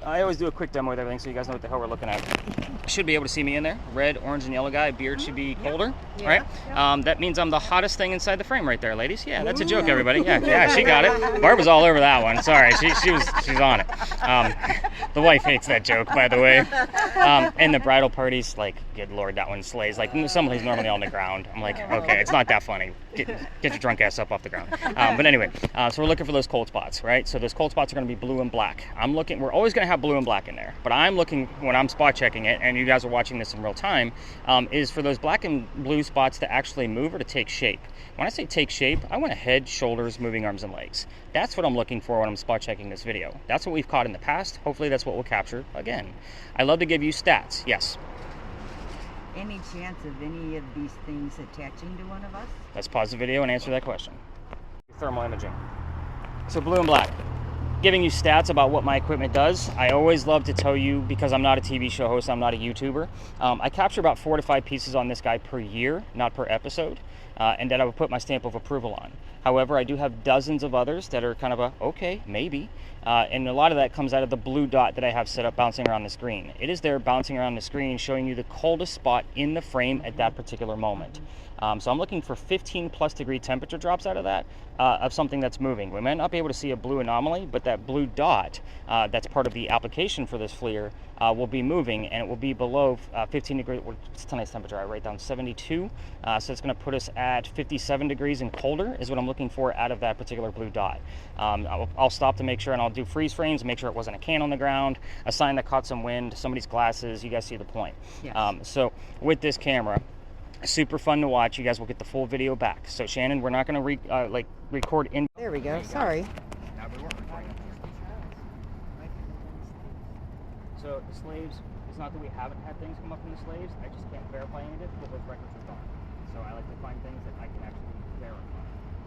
I always do a quick demo with everything so you guys know what the hell we're looking at. Should be able to see me in there. Red, orange, and yellow guy. Beard should be colder, right? That means I'm the hottest thing inside the frame right there, ladies. Yeah, that's a joke, everybody. Yeah, she got it. Barb was all over that one. Sorry, she's on it. The wife hates that joke, by the way. And the bridal parties, like, good lord, that one slays. Like, somebody's normally on the ground. I'm like, okay, it's not that funny. Get your drunk ass up off the ground. But anyway, so we're looking for those cold spots, right? So those cold spots are going to be blue and black. We're always going to have blue and black in there, but I'm looking, when I'm spot checking it, and you guys are watching this in real time, is for those black and blue spots to actually move or to take shape. When I say take shape, I want a head, shoulders, moving arms and legs. That's what I'm looking for when I'm spot checking this video. That's what we've caught in the past. Hopefully that's what we'll capture again. I love to give you stats. Yes? Any chance of any of these things attaching to one of us? Let's pause the video and answer that question. Thermal imaging. So blue and black. Giving you stats about what my equipment does. I always love to tell you, because I'm not a TV show host, I'm not a YouTuber. I capture about 4 to 5 pieces on this guy per year, not per episode, and that I would put my stamp of approval on. However, I do have dozens of others that are kind of a, okay, maybe. And a lot of that comes out of the blue dot that I have set up bouncing around the screen. It is there bouncing around the screen, showing you the coldest spot in the frame at that particular moment. So I'm looking for 15 plus degree temperature drops out of that, of something that's moving. We might not be able to see a blue anomaly, but that blue dot that's part of the application for this FLIR will be moving, and it will be below 15 degrees. What's tonight's temperature? I write down 72. So it's going to put us at 57 degrees and colder is what I'm looking for out of that particular blue dot. I'll stop to make sure, and I'll do freeze frames, make sure it wasn't a can on the ground, a sign that caught some wind, somebody's glasses. You guys see the point. Yes. So with this camera, super fun to watch. You guys will get the full video back. So Shannon, we're not going to record in. There we go. Sorry. So the slaves, it's not that we haven't had things come up in the slaves. I just can't verify any of it because those records are gone. So I like to find things that I can actually verify.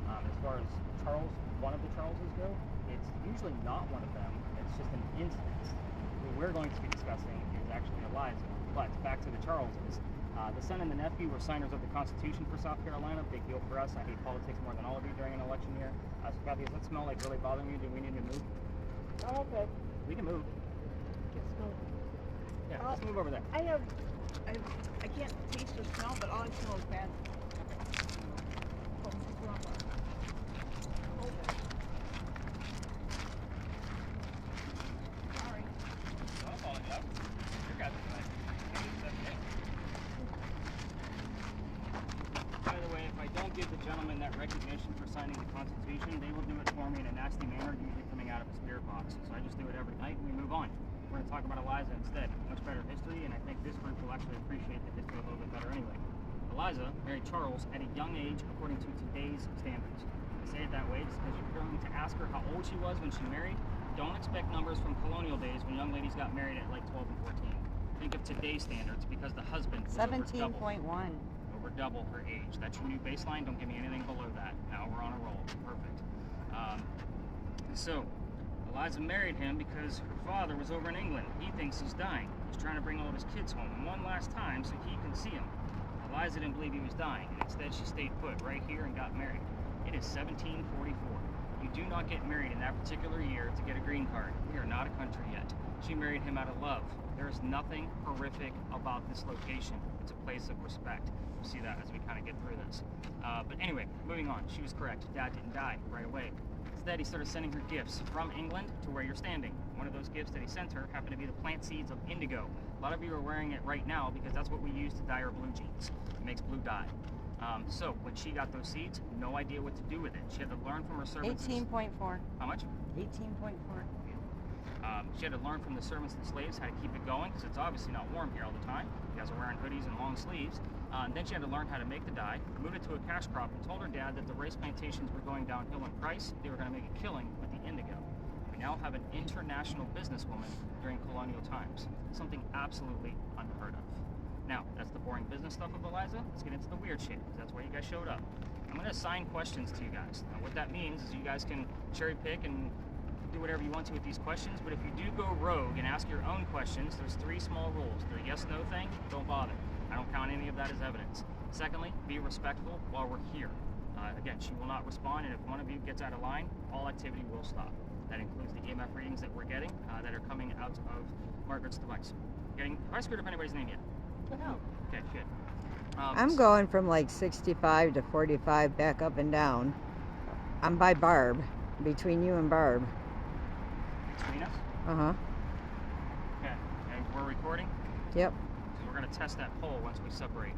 As far as Charles, one of the Charleses go, it's usually not one of them. It's just an instance. What we're going to be discussing is actually Eliza. But back to the Charleses. The son and the nephew were signers of the Constitution for South Carolina. Big deal for us. I hate politics more than all of you during an election year. Kathy, does that smell like really bothering you? Do we need to move? Oh, okay. We can move. Let's move. Yeah, let's move over there. I can't taste or smell, but all I smell is bad. Sorry. Don't apologize. You got this, man. By the way, if I don't give the gentleman that recognition for signing the Constitution, they will do it for me in a nasty manner, usually coming out of a spirit box. So I just do it every night and we move on. We're going to talk about Eliza instead. Much better history, and I think this group will actually appreciate the history a little bit better anyway. Eliza married Charles at a young age according to today's standards. I say it that way just because you're going to ask her how old she was when she married. Don't expect numbers from colonial days when young ladies got married at like 12 and 14. Think of today's standards because the husband was 17.1. Over double her age. That's your new baseline. Don't give me anything below that. Now we're on a roll. Perfect. So Eliza married him because her father was over in England. He thinks he's dying. He's trying to bring all of his kids home one last time so he can see them. Eliza didn't believe he was dying, and instead she stayed put right here and got married. It is 1744. You do not get married in that particular year to get a green card. We are not a country yet. She married him out of love. There is nothing horrific about this location. It's a place of respect. We'll see that as we kind of get through this. But anyway, moving on. She was correct. Dad didn't die right away. Instead, he started sending her gifts from England to where you're standing. One of those gifts that he sent her happened to be the plant seeds of indigo. A lot of you are wearing it right now because that's what we use to dye our blue jeans. It makes blue dye. So when she got those seeds, no idea what to do with it. She had to learn from her servants. 18.4. How much? 18.4. She had to learn from the servants and slaves how to keep it going because it's obviously not warm here all the time. You guys are wearing hoodies and long sleeves. And then she had to learn how to make the dye, moved it to a cash crop, and told her dad that the rice plantations were going downhill in price. They were going to make a killing with the indigo. We now have an international businesswoman during colonial times. Something absolutely unheard of. Now, that's the boring business stuff of Eliza. Let's get into the weird shit, because that's why you guys showed up. I'm going to assign questions to you guys. Now, what that means is you guys can cherry pick and do whatever you want to with these questions, but if you do go rogue and ask your own questions, there's 3 small rules. The yes-no thing, don't bother. I don't count any of that as evidence. Secondly, be respectful while we're here. Again, she will not respond, and if one of you gets out of line, all activity will stop. That includes the EMF readings that we're getting that are coming out of Margaret's device. Have I screwed up anybody's name yet? No. Okay, good. I'm going from like 65 to 45 back up and down. I'm by Barb, between you and Barb. Between us? Uh-huh. Okay. And we're recording? Yep. Because we're going to test that pole once we separate.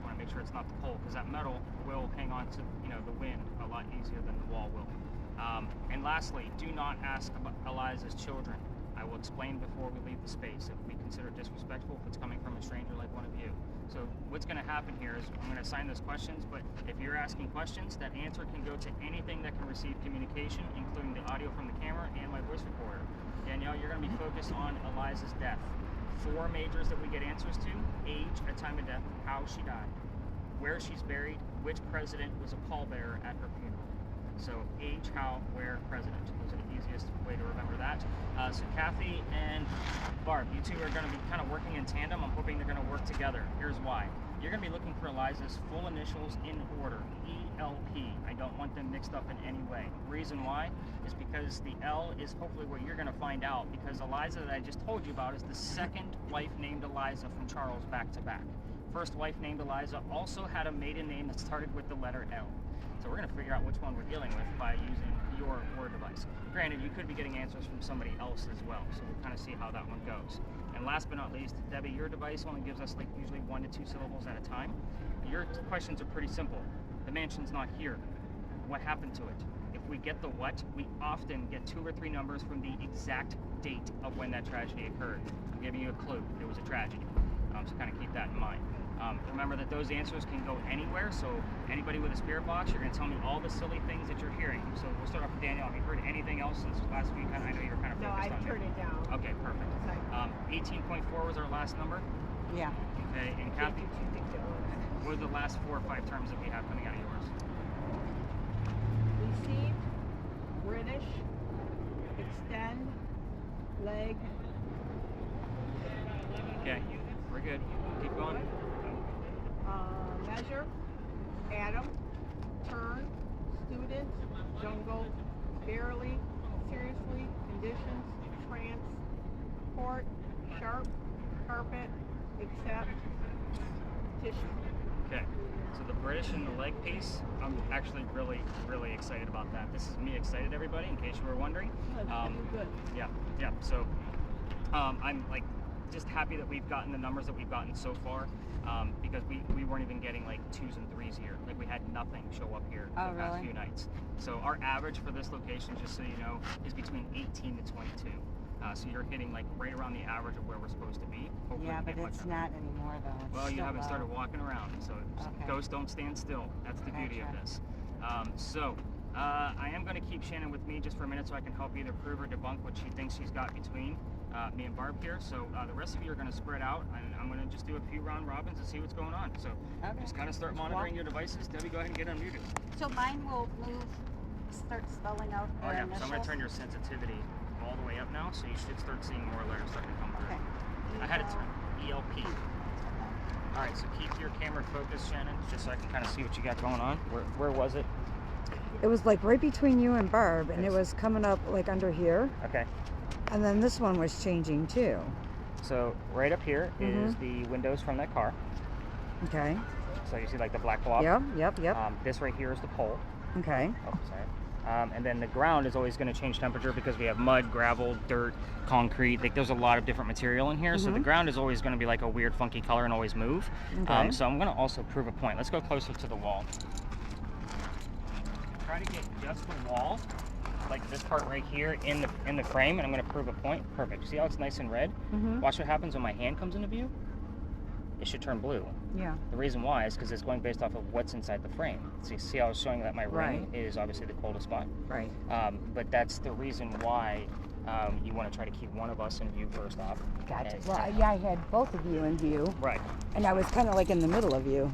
I want to make sure it's not the pole, because that metal will hang on to the wind a lot easier than the wall will. And lastly, do not ask about Eliza's children. I will explain before we leave the space if we consider it disrespectful if it's coming from a stranger like one of you. So what's going to happen here is I'm going to assign those questions, but if you're asking questions, that answer can go to anything that can receive communication, including the audio from the camera and my voice recorder. Danielle, you're going to be focused on Eliza's death. 4 majors that we get answers to: age at time of death, how she died, where she's buried, which president was a pallbearer at her funeral. So age, how, where, president. Those are the easiest way to remember that. So Kathy and Barb, you two are going to be kind of working in tandem. I'm hoping they're going to work together. Here's why. You're going to be looking for Eliza's full initials in order, ELP. I don't want them mixed up in any way. Reason why is because the L is hopefully what you're going to find out, because Eliza that I just told you about is the second wife named Eliza from Charles back to back. First wife named Eliza also had a maiden name that started with the letter L. So we're going to figure out which one we're dealing with by using your word device. Granted, you could be getting answers from somebody else as well, so we'll kind of see how that one goes. And last but not least, Debbie, your device only gives us like usually 1 to 2 syllables at a time. Your questions are pretty simple. The mansion's not here. What happened to it? If we get the what, we often get 2 or 3 numbers from the exact date of when that tragedy occurred. I'm giving you a clue. It was a tragedy. So kind of keep that in mind. Remember that those answers can go anywhere, so anybody with a spirit box, you're going to tell me all the silly things that you're hearing. So we'll start off with Danielle. Have you heard anything else since last week? I know you were kind of No, focused I on turned it down. Okay, perfect. Sorry. 18.4 was our last number. Yeah. Okay, and Kathy, what are the last 4 or 5 terms that we have coming out of yours? Received, British, extend, leg, Okay, we're good. Keep going. measure, atom, turn, student, jungle, barely, seriously, conditions, trance, port, sharp, carpet, accept, tissue. Okay, so the British and the leg piece, I'm actually really, really excited about that. This is me excited, everybody, in case you were wondering. Good. Yeah. So I'm like just happy that we've gotten the numbers that we've gotten so far, because we weren't even getting like 2s and 3s here. Like we had nothing show up here Oh, the past really? few nights. So our average for this location, just so you know, is between 18 to 22. So you're hitting like right around the average of where we're supposed to be. Hopefully Yeah, we but get much it's higher. not anymore though. It's Well, you still haven't low. started walking around, so Okay. ghosts don't stand still. That's the beauty of Gotcha. this. I am going to keep Shannon with me just for a minute so I can help either prove or debunk what she thinks she's got between me and Barb here. So the rest of you are going to spread out, and I'm going to just do a few round robins and see what's going on. So Okay. just kind of start monitoring your devices. Debbie, go ahead and get unmuted. So mine will start spelling out Oh their yeah, initials. so I'm going to turn your sensitivity all the way up now, so you should start seeing more letters starting to come through. Okay. I had it turned. ELP. All right, so keep your camera focused, Shannon, just so I can kind of see what you got going on. Where was it? It was like right between you and Barb, and it was coming up like under here, Okay, and then this one was changing too. so right up here is the windows from that car. Okay. So you see like the black blob? Yep. This right here is the pole. Okay. Oh, sorry. And then the ground is always going to change temperature because we have mud, gravel, dirt, concrete. Like there's a lot of different material in here. So the ground is always going to be like a weird, funky color and always move. Okay. So I'm going to also prove a point. Let's go closer to the wall. Try to get just the wall, like this part right here in the frame, and I'm going to prove a point. Perfect. See how it's nice and red? Watch what happens when my hand comes into view. It should turn blue. Yeah. The reason why is because it's going based off of what's inside the frame. So you see how I was showing that my ring is obviously the coldest spot. Right. But that's the reason why you want to try to keep one of us in view first off. Gotcha. And- Well, yeah, I had both of you in view, Right. and I was kind of like in the middle of you.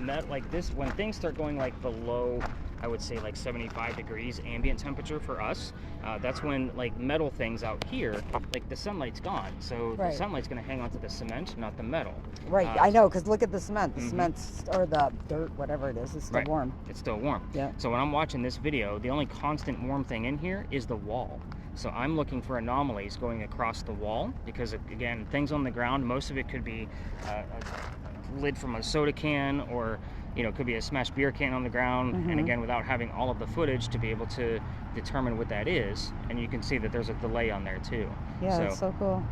But like this, when things start going like below I would say like 75 degrees ambient temperature for us. That's when like metal things out here, like the sunlight's gone. So the Right. sunlight's gonna hang onto the cement, not the metal. Right, I know, because look at the cement. The Mhm. cement's, or the dirt, whatever it is, it's still Right. warm. It's still warm. Yeah. So when I'm watching this video, the only constant warm thing in here is the wall. So I'm looking for anomalies going across the wall because, again, things on the ground, most of it could be a lid from a soda can, or it could be a smashed beer can on the ground. And Mhm. again, without having all of the footage to be able to determine what that is, and you can see that there's a delay on there too. Yeah, that's so cool.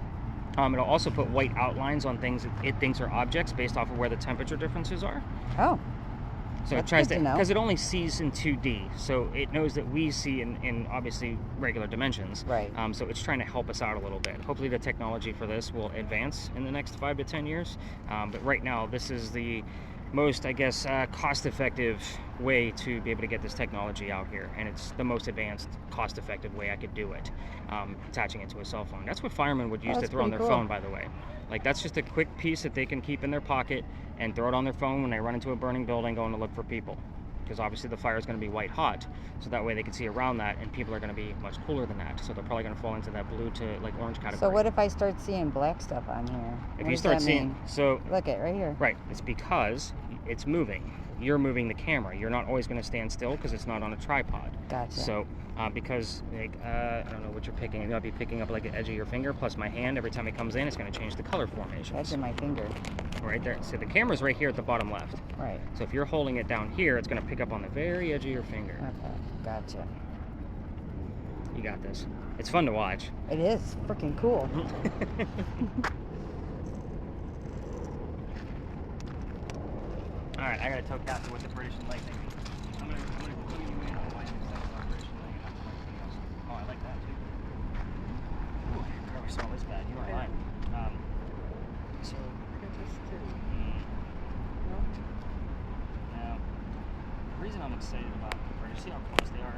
It'll also put white outlines on things that it thinks are objects based off of where the temperature differences are. Oh, So That's it tries good to, to know. because it only sees in 2D, so it knows that we see in obviously regular dimensions. right. So it's trying to help us out a little bit. Hopefully the technology for this will advance in the next 5 to 10 years. But right now, this is the most, I guess, cost-effective way to be able to get this technology out here, and it's the most advanced, cost-effective way I could do it, attaching it to a cell phone. That's what firemen would use to that's throw on their pretty cool. phone, by the way. Like, that's just a quick piece that they can keep in their pocket and throw it on their phone when they run into a burning building going to look for people, because obviously the fire is going to be white hot, so that way they can see around that, and people are going to be much cooler than that, so they're probably going to fall into that blue to like orange category. So what if I start seeing black stuff on here? If What you does start that seeing, mean? so Look it right here. right, it's because it's moving. You're moving the camera. You're not always going to stand still because it's not on a tripod. Gotcha. So because like I don't know what you're picking. You might be picking up like the edge of your finger plus my hand. Every time it comes in, it's going to change the color formations. That's in my finger. Right there. So the camera's right here at the bottom left. Right. So if you're holding it down here, it's going to pick up on the very edge of your finger. Okay. Gotcha. You got this. It's fun to watch. It is freaking cool. All right, I gotta tell Kathy what the British light thing means. I'm gonna clue you in on why you stuff about British light and not something else. Oh, I like that too. Ooh, I never saw this bad. You are Okay. lying. So, now, the reason I'm excited about the British, see how close they are?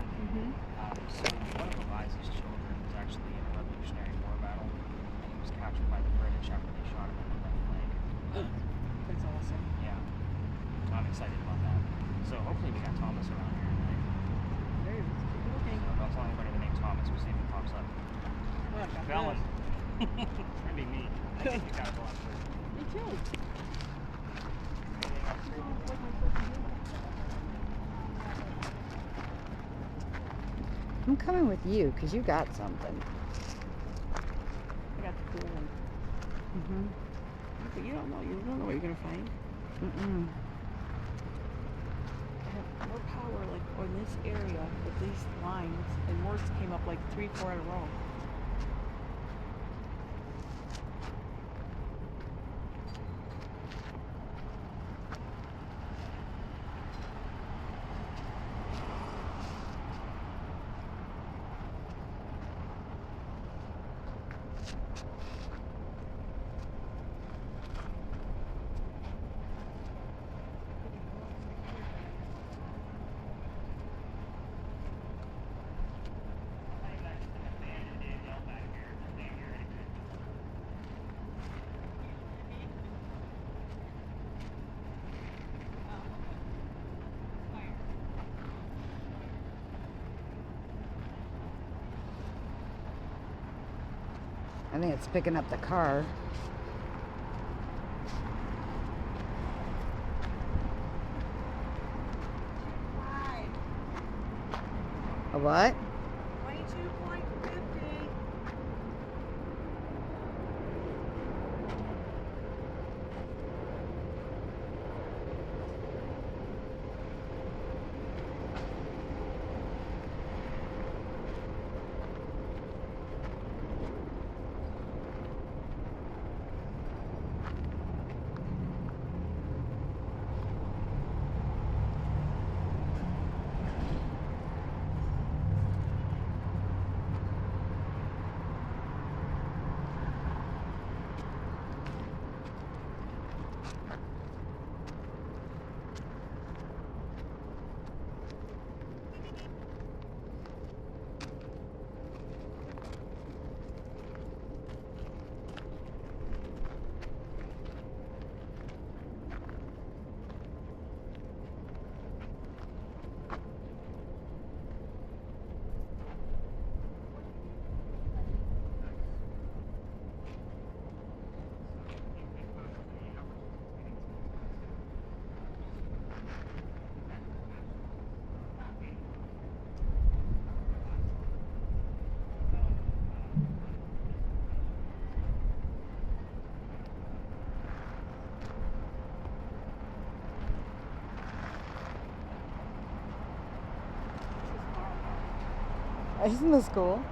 So one of Eliza's children was actually in a Revolutionary War battle, and he was captured by the British after they shot him in the left leg. That's awesome. Yeah. So I'm excited about that. So hopefully we got Thomas around here tonight. There you go. Okay. So don't tell anybody the name Thomas. We'll see if he pops up. Well, I got Fallon. this. It's gonna be me. I think you gotta go on first. Me too. Anything else for you? I'm coming with you because you got something. I got the cool one. Mm-hmm. But you don't know what you're gonna find. Mm-mm. I have more power like on this area with these lines, and Morse came up like 3-4 in a row. I think it's picking up the car. A what? 22.50. Isn't this cool?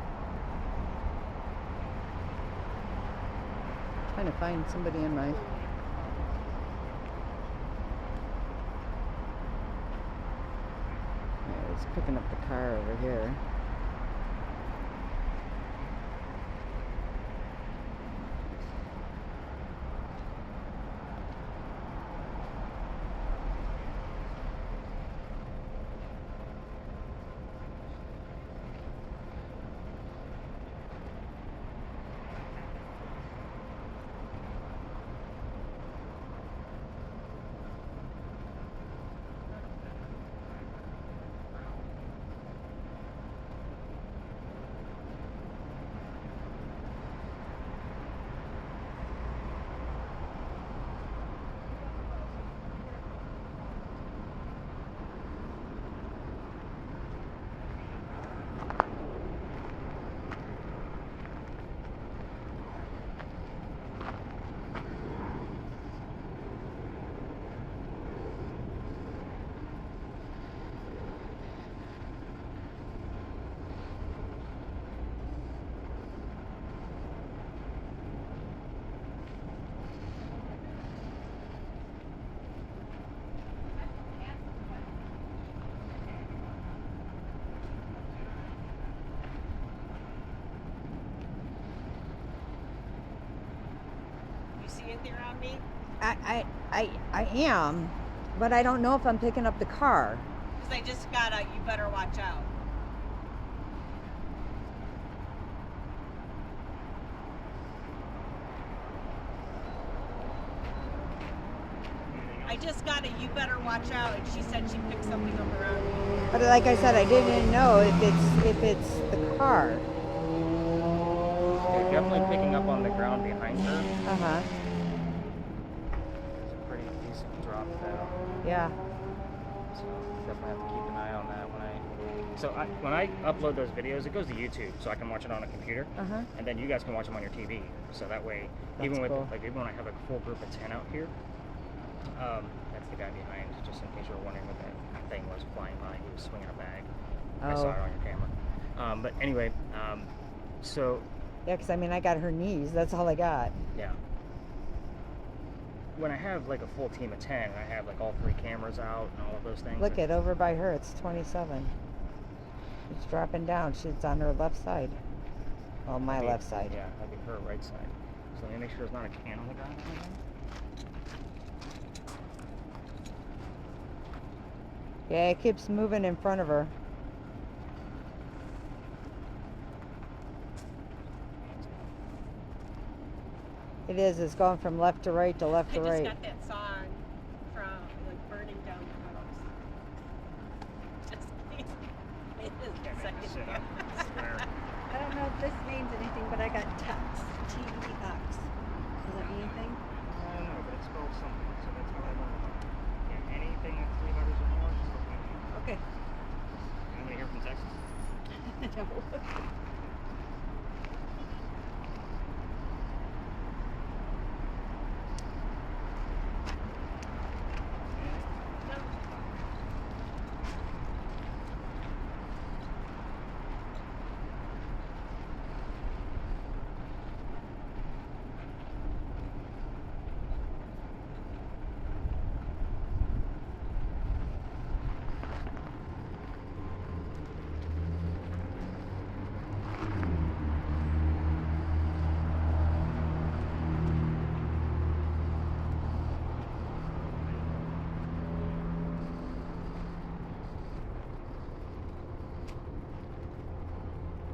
Trying to find somebody in my. Yeah, it's picking up the car over here. See anything around me? I am, but I don't know if I'm picking up the car. Because I just got a, you better watch out. I just got a, you better watch out, and she said she picked something up around me. But like I said, I didn't know if it's the car. They're definitely picking up on the ground behind her. Uh-huh. It's a pretty decent drop though. Yeah. So definitely have to keep an eye on that when I upload those videos, it goes to YouTube, so I can watch it on a computer, Uh-huh. and then you guys can watch them on your TV. So that way, That's even with cool. like even when I have a full group of 10 out here, that's the guy behind. Just in case you were wondering what that thing was flying by, he was swinging a bag. I saw Oh. it on your camera. But anyway, so Yeah, because I mean, I got her knees. That's all I got. yeah. When I have like a full team of 10, I have like all 3 cameras out and all of those things. Look at over by her. It's 27. It's dropping down. She's on her left side. Well, my That'd be- left side. Yeah, that'd be her right side. So let me make sure there's not a can on the ground. or anything. Yeah, it keeps moving in front of her. It is. It's going from left to right to left I to just right. got that song from like burning down the house. Just kidding. It is the second Shit, year. I swear. I don't know if this means anything, but I got Tux. T-E-X. Does that mean anything? No, but it's spelled something, so that's how I learned it. Yeah, anything with 3 letters or more is spelled something. Okay. Anybody here from Texas? No.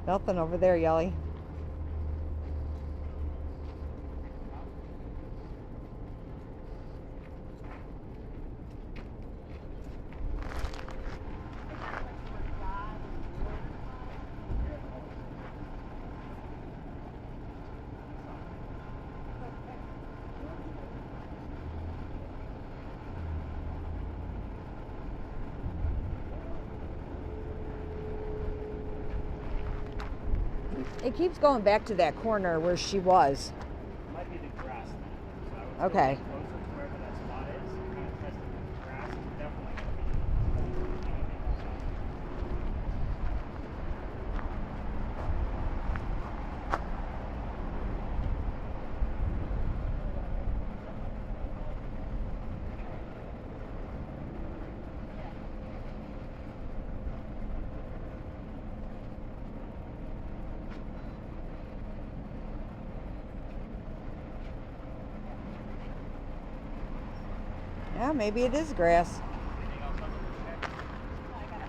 Nothing over there, Yelly. It keeps going back to that corner where she was. Might be the grass. So I would Okay. go closer to wherever that spot is and kind of test it with the grass. It's definitely going to be. Yeah, maybe it is grass. Anything else on the check? I got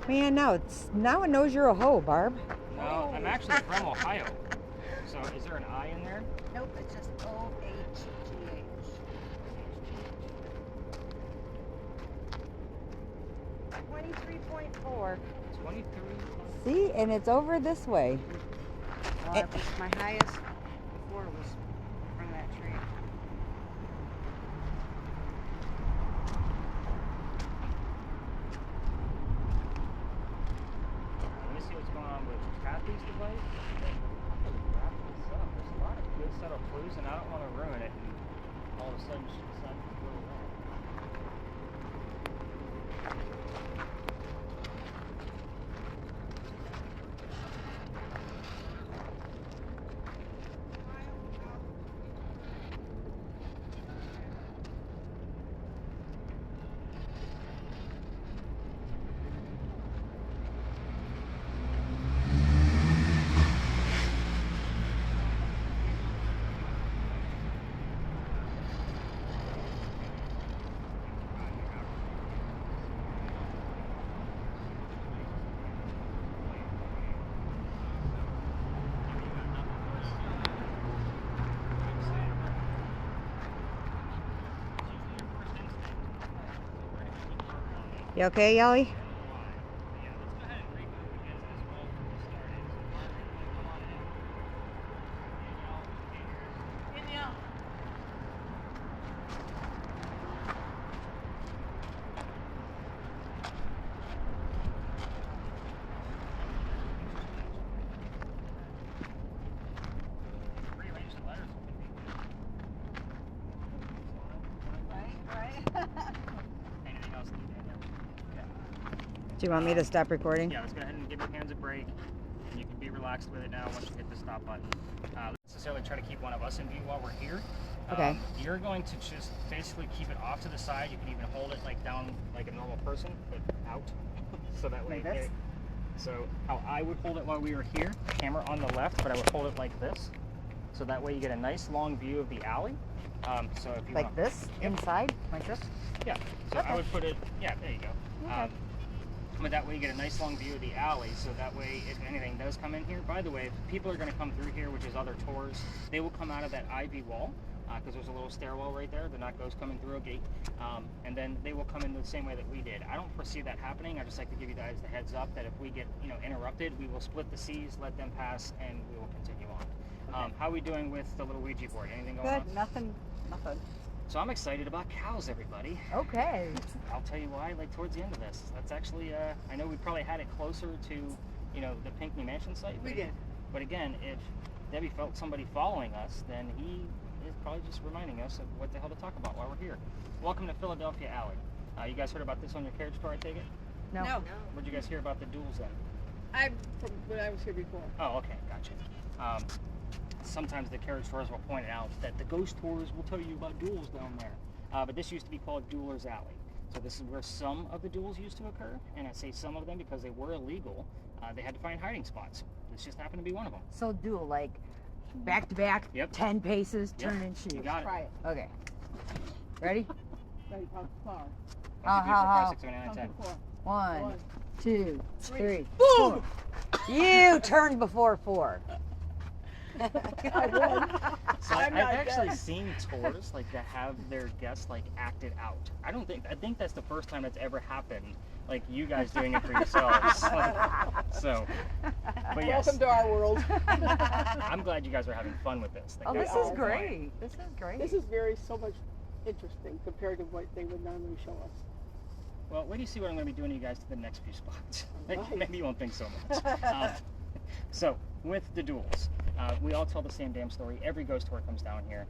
OH. Man, now it knows you're a hoe, Barb. No, I'm actually from Ohio. So is there an I in there? Nope, it's just OHGH. 23.4. 23. See, and it's over this way. Well, my highest before was from that tree. Let me see what's going on with Kathy's device. I'm gonna wrap this up. There's a lot of good setup clues, and I don't want to ruin it. And all of a sudden, she decides to go away. You okay, Yelly? Anything else needed? Do you want me to stop recording? Yeah, let's go ahead and give your hands a break, and you can be relaxed with it now once you hit the stop button. Let's necessarily try to keep one of us in view while we're here. Okay. You're going to just basically keep it off to the side. You can even hold it like down like a normal person, but out. So that way. Like this? So how I would hold it while we were here, camera on the left, but I would hold it like this. So that way you get a nice long view of the alley. So if you Like want, this? Yep. Inside? Like this? Yeah. So Okay. I would put it. Yeah, there you go. Okay. But that way you get a nice long view of the alley. So that way, if anything does come in here, by the way, if people are going to come through here, which is other tours, they will come out of that ivy wall because there's a little stairwell right there. They're not ghosts coming through a gate, and then they will come in the same way that we did. I don't foresee that happening. I just like to give you guys the heads up that if we get interrupted, we will split the C's, let them pass, and we will continue on. Okay. How are we doing with the little Ouija board? Anything going on? Good, nothing. So I'm excited about cows, everybody. Okay. I'll tell you why, like towards the end of this. That's actually, I know we probably had it closer to, the Pinckney Mansion site. We did. But again, if Debbie felt somebody following us, then he is probably just reminding us of what the hell to talk about while we're here. Welcome to Philadelphia Alley. You guys heard about this on your carriage tour, I take it? No. Where'd you guys hear about the duels then? I'm from when I was here before. Oh, okay, gotcha. Sometimes the carriage tours will point out that the ghost tours will tell you about duels down there. But this used to be called Duelers Alley. So this is where some of the duels used to occur. And I say some of them because they were illegal. They had to find hiding spots. This just happened to be one of them. So do like back to back, Yep. 10 paces, Yep. turn and shoot. You got it. Try it. Okay. Ready? Right, how far? 1, 2, 3, 4, 5, 6, 7, 8, 9, Count 10. to 4. 1, One, 2, 3. 3, Boom! 4. You turned before 4. I won. So I'm I've not actually dead. seen tours like that have their guests like acted out. I think that's the first time that's ever happened. Like you guys doing it for yourselves. But yes, Welcome to our world. I'm glad you guys are having fun with this. Like, Oh, that's this the is whole great. point. This is great. This is so much interesting compared to what they would normally show us. Well, wait till you see what I'm going to be doing to you guys to the next few spots. Right. Maybe you won't think so much. So, with the duels, we all tell the same damn story. Every ghost tour comes down here.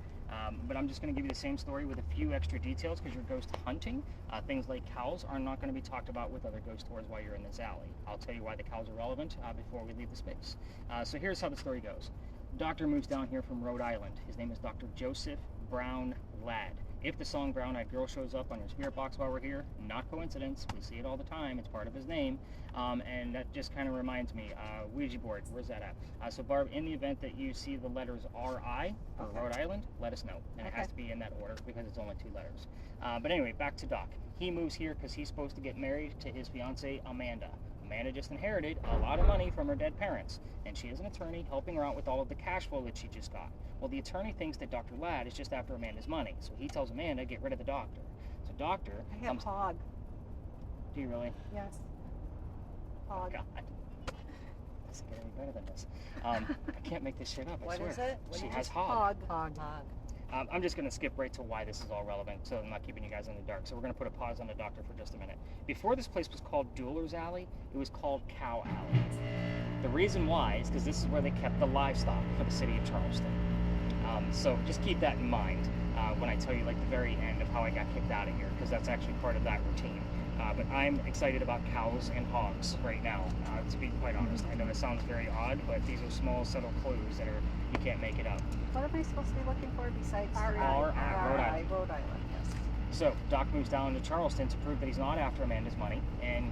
But I'm just going to give you the same story with a few extra details because you're ghost hunting. Things like cows are not going to be talked about with other ghost tours while you're in this alley. I'll tell you why the cows are relevant before we leave the space. So here's how the story goes. Doctor moves down here from Rhode Island. His name is Dr. Joseph Brown Ladd. If the song Brown-Eyed Girl shows up on your spirit box while we're here, not coincidence. We see it all the time. It's part of his name. And that just kind of reminds me, Ouija board, where's that at? So Barb, in the event that you see the letters R.I. for Rhode Island, let us know. And it has to be in that order because it's only 2 letters. But anyway, back to Doc. He moves here because he's supposed to get married to his fiancée, Amanda. Amanda just inherited a lot of money from her dead parents, and she is an attorney helping her out with all of the cash flow that she just got. Well, the attorney thinks that Dr. Ladd is just after Amanda's money, so he tells Amanda, get rid of the doctor. So doctor I have comes... hog. Do you really? Yes. Oh, Hog. God. Doesn't get any better than this. I can't make this shit up, I What swear. is it? She What has is hog. Hog. I'm just going to skip right to why this is all relevant, so I'm not keeping you guys in the dark. So we're going to put a pause on the doctor for just a minute. Before this place was called Dueler's Alley, it was called Cow Alley. The reason why is because this is where they kept the livestock for the city of Charleston. So just keep that in mind when I tell you like the very end of how I got kicked out of here, because that's actually part of that routine. But I'm excited about cows and hogs right now, to be quite honest. I know it sounds very odd, but these are small, subtle clues that you can't make it up. What am I supposed to be looking for besides R.I. Rhode Island. Rhode Island, yes. So Doc moves down to Charleston to prove that he's not after Amanda's money, and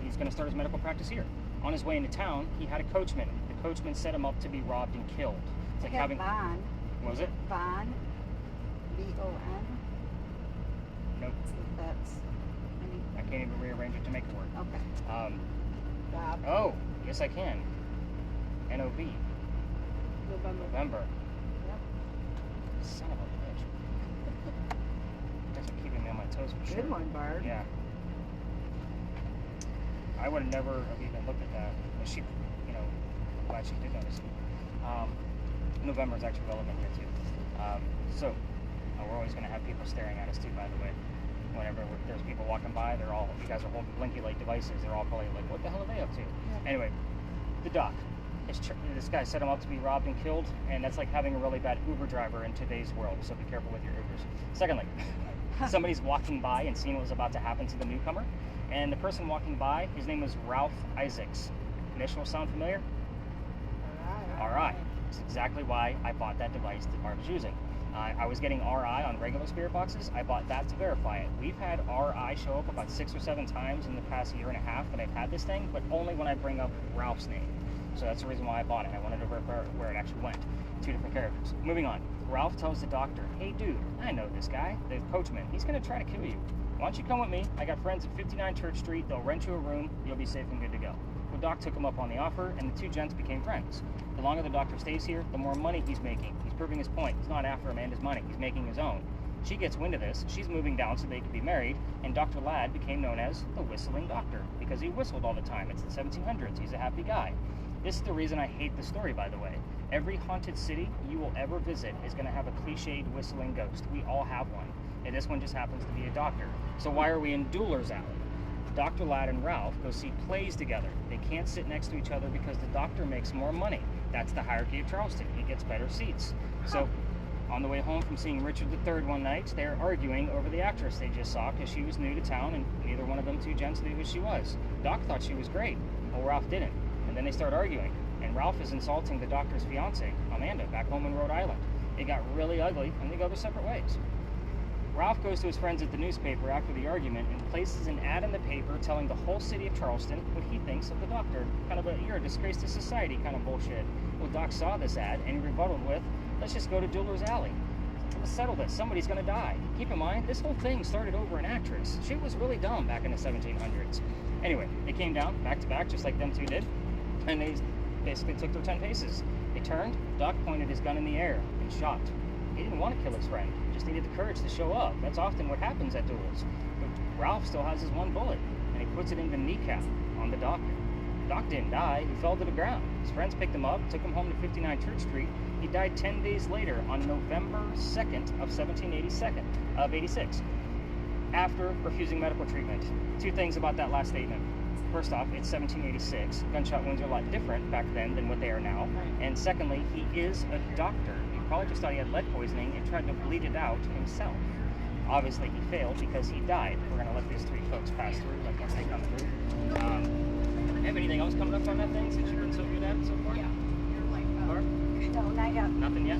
he's going to start his medical practice here. On his way into town, he had a coachman. The coachman set him up to be robbed and killed. It's like having... Von. What was it? Von. V-O-N. Nope. That's... I can't even rearrange it to make it work. Okay. Bob. Oh, yes I can. N-O-V. November. Yep. Son of a bitch. That's keeping me on my toes for sure. Good one, Barb. Yeah. I would have never have even looked at that. But she, I'm glad she did notice it. November is actually relevant here too. So, we're always going to have people staring at us too, by the way. Whenever there's people walking by, you guys are holding blinky light devices, they're all probably like, what the hell are they up to? Yeah. Anyway, the doc. This guy set him up to be robbed and killed, and that's like having a really bad Uber driver in today's world, so be careful with your Ubers. Secondly, somebody's walking by and seeing what was about to happen to the newcomer, and the person walking by, his name was Ralph Isaacs. Initials sound familiar? R.I. That's exactly why I bought that device that Barb's using. I was getting RI on regular spirit boxes. I bought that to verify it. We've had RI show up about 6 or 7 times in the past year and a half that I've had this thing, but only when I bring up Ralph's name. So that's the reason why I bought it. I wanted to verify where it actually went. 2 different characters. Moving on. Ralph tells the doctor, hey dude, I know this guy, the coachman. He's going to try to kill you. Why don't you come with me? I got friends at 59 Church Street. They'll rent you a room. You'll be safe and good to go. Well, Doc took him up on the offer, and the 2 gents became friends. The longer the doctor stays here, the more money he's making. He's proving his point. He's not after Amanda's money. He's making his own. She gets wind of this. She's moving down so they could be married, and Dr. Ladd became known as the Whistling Doctor because he whistled all the time. It's the 1700s. He's a happy guy. This is the reason I hate the story, by the way. Every haunted city you will ever visit is going to have a cliched whistling ghost. We all have one, and this one just happens to be a doctor. So why are we in Dueler's Alley? Dr. Ladd and Ralph go see plays together. They can't sit next to each other because the doctor makes more money. That's the hierarchy of Charleston. He gets better seats. So, on the way home from seeing Richard III one night, they're arguing over the actress they just saw because she was new to town and neither one of them 2 gents knew who she was. Doc thought she was great. Well, Ralph didn't. And then they start arguing. And Ralph is insulting the doctor's fiancée, Amanda, back home in Rhode Island. It got really ugly and they go their separate ways. Ralph goes to his friends at the newspaper after the argument and places an ad in the paper telling the whole city of Charleston what he thinks of the doctor. Kind of you're a disgrace to society kind of bullshit. Well, Doc saw this ad and he rebutted with, let's just go to Dueler's Alley. Let's settle this. Somebody's going to die. Keep in mind, this whole thing started over an actress. She was really dumb back in the 1700s. Anyway, they came down back to back just like them 2 did, and they basically took their 10 paces. They turned, Doc pointed his gun in the air and shot. He didn't want to kill his friend, he just needed the courage to show up. That's often what happens at duels. But Ralph still has his 1 bullet, and he puts it in the kneecap on the doctor. Doc didn't die, he fell to the ground. His friends picked him up, took him home to 59 Church Street. He died 10 days later on November 2nd of 86, after refusing medical treatment. 2 things about that last statement. First off, it's 1786. Gunshot wounds are a lot different back then than what they are now. And secondly, he is a doctor. He probably just thought he had lead poisoning and tried to bleed it out himself. Obviously, he failed because he died. We're going to let these 3 folks pass through, like once they come through. Have anything else coming up on that thing since you've been so good at it so far? Yeah. You're like, No, not yet. Nothing yet?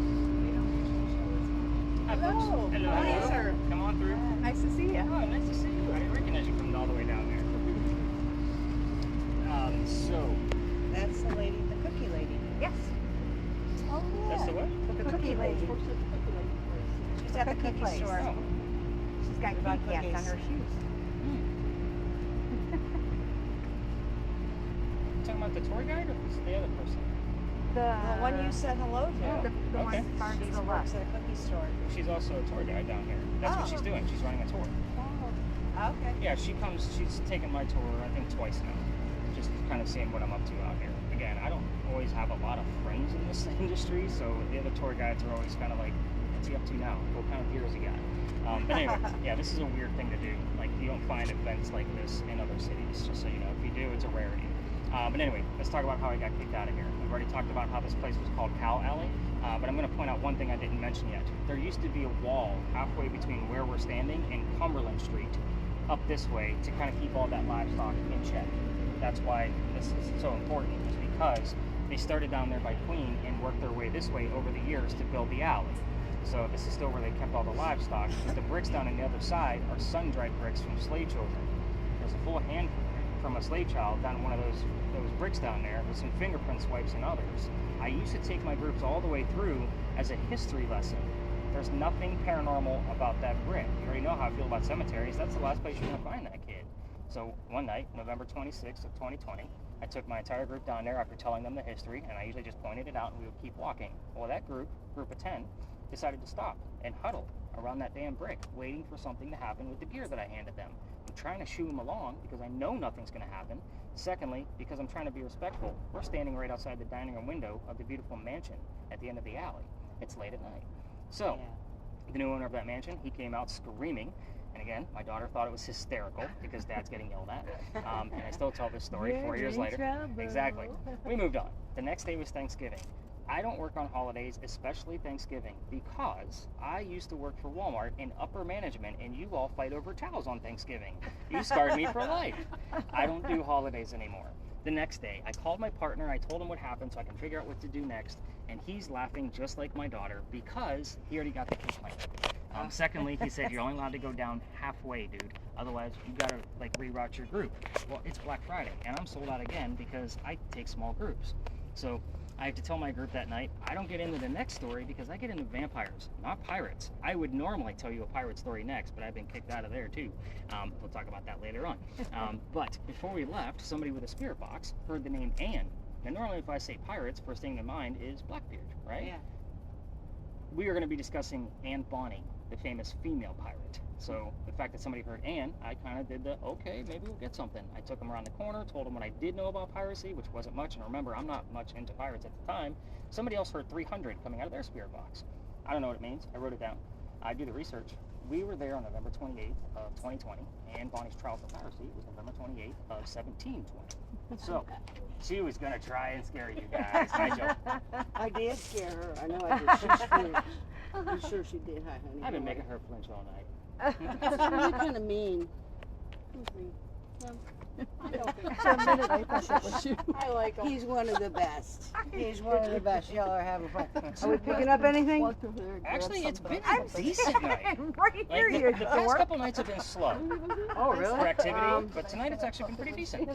Hi, folks. Hello. Hello. How are you, Hello. sir? Come on through. Nice to see you. Oh, nice to see you. I didn't recognize you from all the way down there. So, That's the lady, the cookie lady. Yes. Oh, yeah. that's the what? The cookie lady. She's at the Cookie cookie place. store. Oh. She's got About Kit Kats on cookies. her shoes. Talking about the tour guide or is it the other person? The The one you said hello to. The Okay. one far to She the works left. at a cookie store. She's also a tour guide down here. That's what Oh. she's doing. She's running a tour. Okay. Yeah, she's taken my tour, I think, twice now. Just kind of seeing what I'm up to out here. Again, I don't always have a lot of friends in this industry, so the other tour guides are always kind of like, what's he up to now? What kind of gear has he got? But anyway, yeah, this is a weird thing to do. Like, you don't find events like this in other cities, just so you know. If you do, it's a rarity. But anyway, let's talk about how I got kicked out of here. I've already talked about how this place was called Cow Alley, but I'm going to point out one thing I didn't mention yet. There used to be a wall halfway between where we're standing and Cumberland Street up this way to kind of keep all that livestock in check. That's why this is so important, is because they started down there by Queen and worked their way this way over the years to build the alley. So this is still where they kept all the livestock, because the bricks down on the other side are sun-dried bricks from slave children. There's a full hand from a slave child down one of those bricks down there with some fingerprint swipes and others. I used to take my groups all the way through as a history lesson. There's nothing paranormal about that brick. You already know how I feel about cemeteries. That's the last place you're going to find that kid. So one night, November 26th of 2020, I took my entire group down there after telling them the history, and I usually just pointed it out and we would keep walking. Well, that group of 10, decided to stop and huddle around that damn brick, waiting for something to happen with the gear that I handed them. I'm trying to shoo them along because I know nothing's going to happen. Secondly, because I'm trying to be respectful. We're standing right outside the dining room window of the beautiful mansion at the end of the alley. It's late at night. So, the new owner of that mansion, he came out screaming. And again, my daughter thought it was hysterical because Dad's getting yelled at. And I still tell this story 4 years later. Exactly. We moved on. The next day was Thanksgiving. I don't work on holidays, especially Thanksgiving, because I used to work for Walmart in upper management, and you all fight over towels on Thanksgiving. You scarred me for life. I don't do holidays anymore. The next day, I called my partner, I told him what happened so I can figure out what to do next, and he's laughing just like my daughter because he already got the complaint. Secondly, he said, you're only allowed to go down halfway, dude. Otherwise, you gotta reroute your group. Well, it's Black Friday, and I'm sold out again because I take small groups. So I have to tell my group that night, I don't get into the next story because I get into vampires, not pirates. I would normally tell you a pirate story next, but I've been kicked out of there too. We'll talk about that later on. But before we left, somebody with a spirit box heard the name Anne. Now normally if I say pirates, first thing in mind is Blackbeard, right? Yeah. We are going to be discussing Anne Bonny, the famous female pirate. So the fact that somebody heard Anne, I kind of did the, okay, maybe we'll get something. I took them around the corner, told them what I did know about piracy, which wasn't much. And remember, I'm not much into pirates at the time. Somebody else heard 300 coming out of their spirit box. I don't know what it means. I wrote it down. I do the research. We were there on November 28th of 2020. Anne Bonny's trial for piracy was November 28th of 1720. So she was going to try and scare you guys. Hi, Joe. I did scare her. I know I did. She's sure. I'm sure she did. Hi, honey. I've been making her flinch all night. You're kind of mean. Who's mean? Him? I don't think For a minute, I thought it was you. I like them. He's one of the best. He's one of the best. Y'all are having fun. Are we picking up anything? Walk over there and grab Actually, it's something. been a decent night. right here, Like, you the past dork. couple nights have been slow Oh, really? for activity, but tonight it's actually been pretty decent.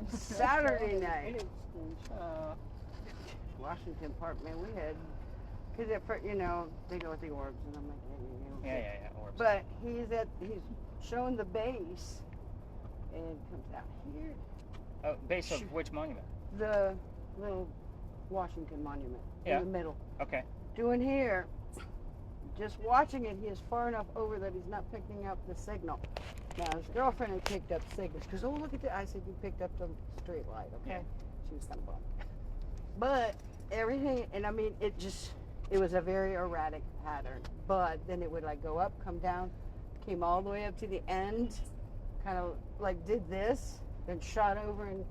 Saturday night. Washington Park, man, we had, because you know, they go with the orbs, and I'm like, Yeah. Orbs. But he's showing the base, and it comes out here. Oh, base of which monument? The little Washington Monument Yeah. in the middle. Okay. Doing here, just watching it, he is far enough over that he's not picking up the signal. Now his girlfriend had picked up signals because, oh, look at that. I said, you picked up the street light, okay? She was kind of bummed. But everything, and I mean, it was a very erratic pattern. But then it would go up, come down, came all the way up to the end, kind of did this, then shot over, and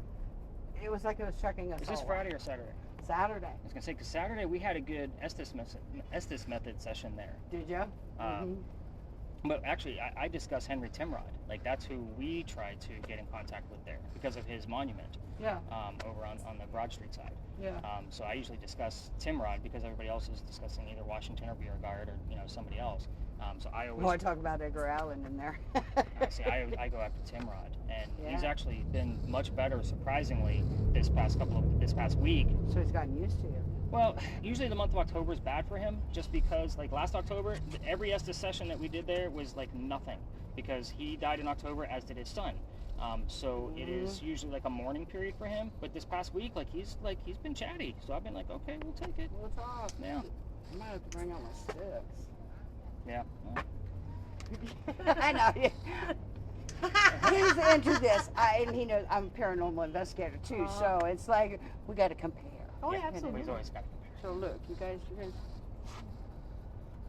it was like it was checking us Was this all Friday or Saturday? out. Saturday. I was gonna say, because Saturday we had a good Estes method session there. Did you? But actually, I discussed Henry Timrod. That's who we tried to get in contact with there because of his monument Yeah. over on the Broad Street side. Yeah. So I usually discuss Timrod because everybody else is discussing either Washington or Beauregard or somebody else. So I always Well, I talk about Edgar Allan in there. see I go after Timrod, and he's Yeah. actually been much better, surprisingly, this past week. So he's gotten used to you. Well, usually the month of October is bad for him, just because like last October, every Estes session that we did there was like nothing, because he died in October, as did his son. So it is usually like a mourning period for him. But this past week, he's been chatty. So I've been like, okay, we'll take it. Well, it's off. Yeah. I might have to bring out my sticks. Yeah. Well, I know. He's into this, and he knows I'm a paranormal investigator too. So it's like we got to compare. Oh, yeah, yeah, absolutely. He's always got to compare. So look, you guys.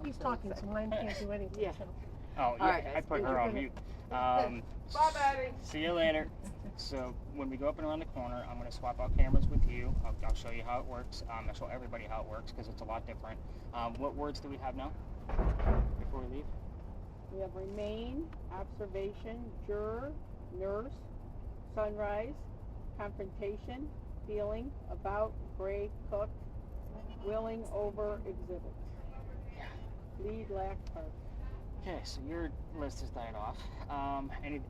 He's talking, so mine can't do anything. Yeah. So. Oh, yeah, right, I guys. put her on mute. Bye, Daddy. See you later. So when we go up and around the corner, I'm going to swap out cameras with you. I'll show you how it works. I'll show everybody how it works because it's a lot different. What words do we have now before we leave? We have remain, observation, juror, nurse, sunrise, confrontation, feeling, about, gray, cook, willing, over, exhibit. Lead, lack, part. Okay, so your list has died off. Any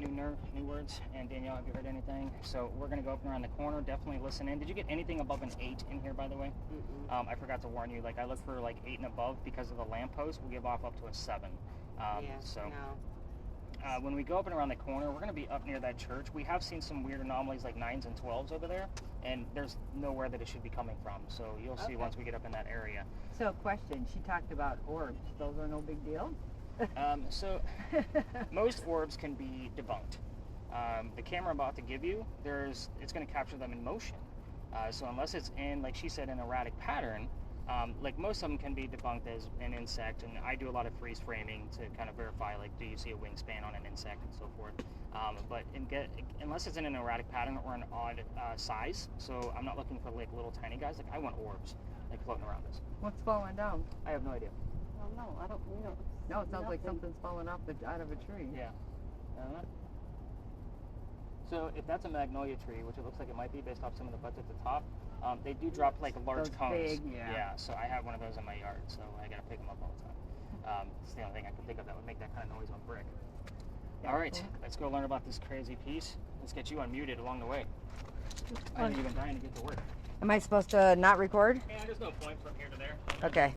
new words? And Danielle, have you heard anything? So we're gonna go up and around the corner. Definitely listen in. Did you get anything above an 8 in here, by the way? I forgot to warn you. Like I look for like 8 and above because of the lamppost. We'll give off up to a 7. When we go up and around the corner, we're gonna be up near that church. We have seen some weird anomalies like 9s and 12s over there, and there's nowhere that it should be coming from. So you'll see once we get up in that area. So, question. She talked about orbs. Those are no big deal. So most orbs can be debunked. The camera I'm about to give you, it's going to capture them in motion. So unless it's in, like she said, an erratic pattern, like most of them can be debunked as an insect. And I do a lot of freeze framing to kind of verify, like, do you see a wingspan on an insect and so forth. But unless it's in an erratic pattern or an odd size, so I'm not looking for like little tiny guys. Like I want orbs, like floating around us. What's falling down? I have no idea. Oh no, I don't. No, it sounds like Nothing. something's falling out of a tree. Yeah. So if that's a magnolia tree, which it looks like it might be based off some of the buds at the top, they do drop like large Those cones. big, yeah. So I have one of those in my yard, so I gotta pick them up all the time. It's the only thing I can think of that would make that kind of noise on brick. All right, let's go learn about this crazy piece. Let's get you unmuted along the way. I know you've been dying to get to work. Am I supposed to not record? Yeah, there's no point from here to there. Okay.